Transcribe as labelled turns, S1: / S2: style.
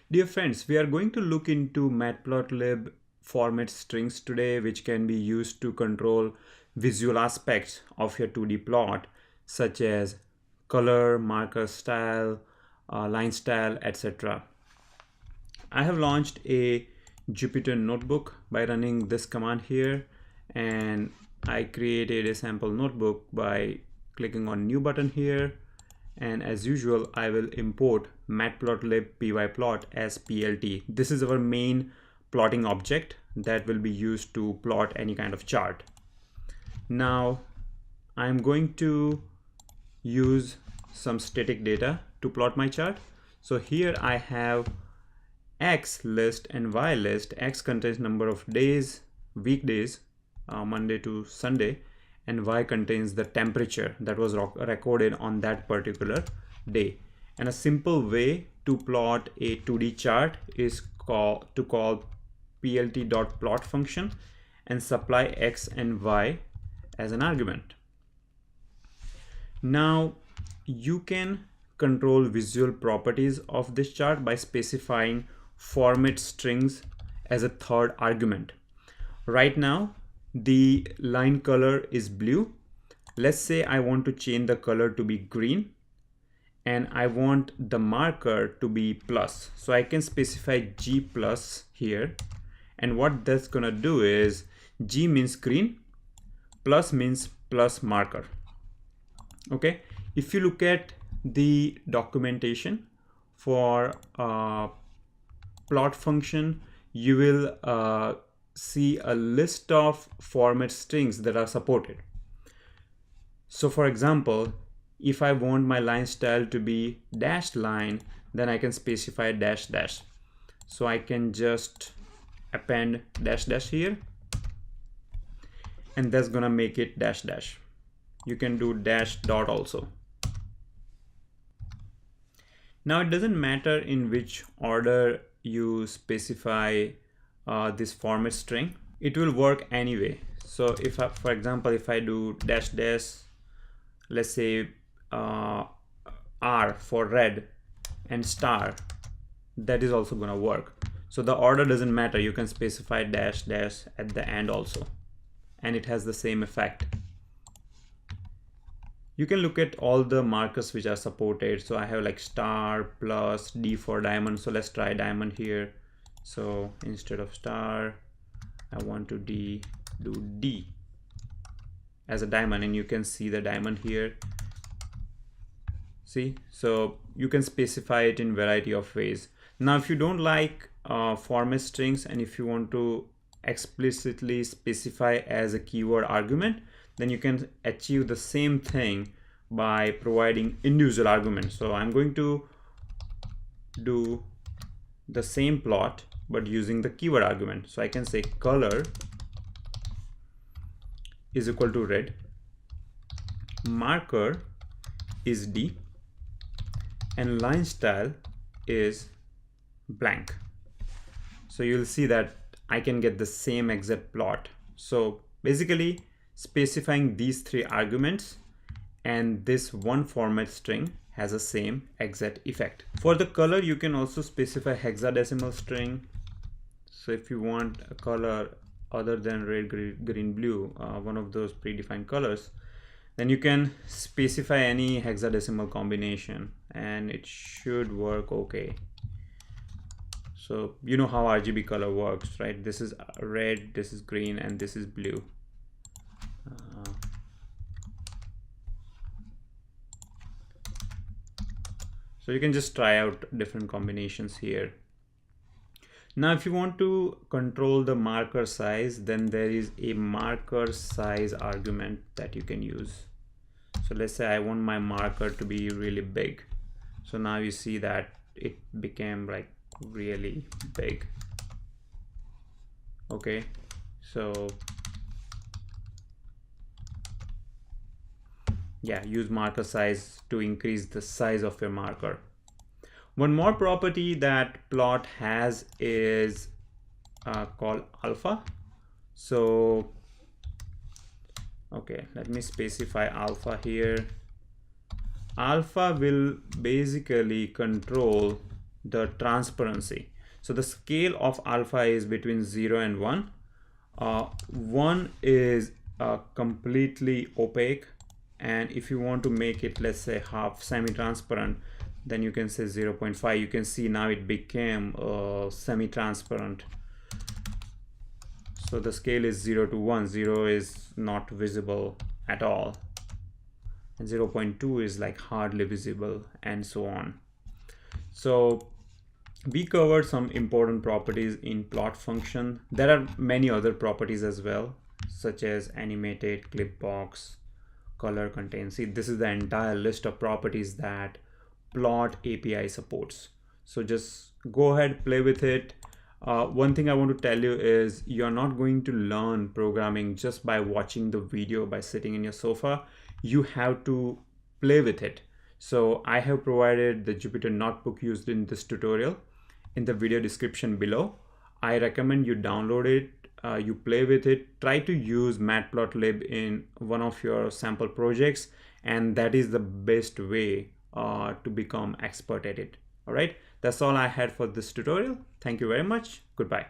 S1: Dear friends, we are going to look into Matplotlib format strings today, which can be used to control visual aspects of your 2D plot, such as color, marker style, line style, etc. I have launched a Jupyter notebook by running this command here, and I created a sample notebook by clicking on new button here. And as usual, I will import matplotlib pyplot as plt. This is our main plotting object that will be used to plot any kind of chart. Now I'm going to use some static data to plot my chart. So here I have X list and Y list. X contains number of days, weekdays, Monday to Sunday, and Y contains the temperature that was recorded on that particular day. And a simple way to plot a 2D chart is to call plt.plot function and supply X and Y as an argument. Now you can control visual properties of this chart by specifying format strings as a third argument. Right now the line color is blue. Let's say I want to change the color to be green and I want the marker to be plus. So I can specify G plus here, and what that's gonna do is G means green, plus means plus marker. Okay, if you look at the documentation for plot function, you will see a list of format strings that are supported. So for example, if I want my line style to be dashed line, then I can specify dash dash. So I can just append dash dash here, and that's gonna make it dash dash. You can do dash dot also. Now it doesn't matter in which order you specify this format string, it will work anyway. So if I, for example, if I do dash dash, let's say R for red and star, that is also gonna work. So the order doesn't matter, you can specify dash dash at the end also, and it has the same effect. You can look at all the markers which are supported. So I have like star, plus, D for diamond. So let's try diamond here. So instead of star, I want to do D as a diamond, and you can see the diamond here. See, so you can specify it in variety of ways. Now, if you don't like format strings, and if you want to explicitly specify as a keyword argument, then you can achieve the same thing by providing individual arguments. So I'm going to do the same plot but using the keyword argument. So I can say color is equal to red, marker is D, and line style is blank. So you'll see that I can get the same exact plot. So basically specifying these three arguments and this one format string has the same exact effect. For the color, you can also specify hexadecimal string. So if you want a color other than red, green, blue, one of those predefined colors, then you can specify any hexadecimal combination and it should work okay. So you know how RGB color works, right? This is red, this is green, and this is blue. So you can just try out different combinations here. Now, if you want to control the marker size, then there is a marker size argument that you can use. So let's say I want my marker to be really big. So now you see that it became like really big. Okay, so yeah, use marker size to increase the size of your marker. One more property that plot has is called alpha. So okay, let me specify alpha here. Alpha will basically control the transparency. So the scale of alpha is between 0 and 1. 1 is completely opaque, and if you want to make it, let's say, half semi-transparent, then you can say 0.5. You can see now it became semi-transparent. So the scale is 0 to 1. 0 is not visible at all, and 0.2 is like hardly visible, and so on. So we covered some important properties in plot function. There are many other properties as well, such as animated, clip box, color, contain. See, this is the entire list of properties that plot API supports. So just go ahead, play with it. One thing I want to tell you is you're not going to learn programming just by watching the video, by sitting in your sofa. You have to play with it. So I have provided the Jupyter notebook used in this tutorial in the video description below. I recommend you download it, you play with it, try to use Matplotlib in one of your sample projects, and that is the best way to become expert at it. All right, that's all I had for this tutorial. Thank you very much. Goodbye.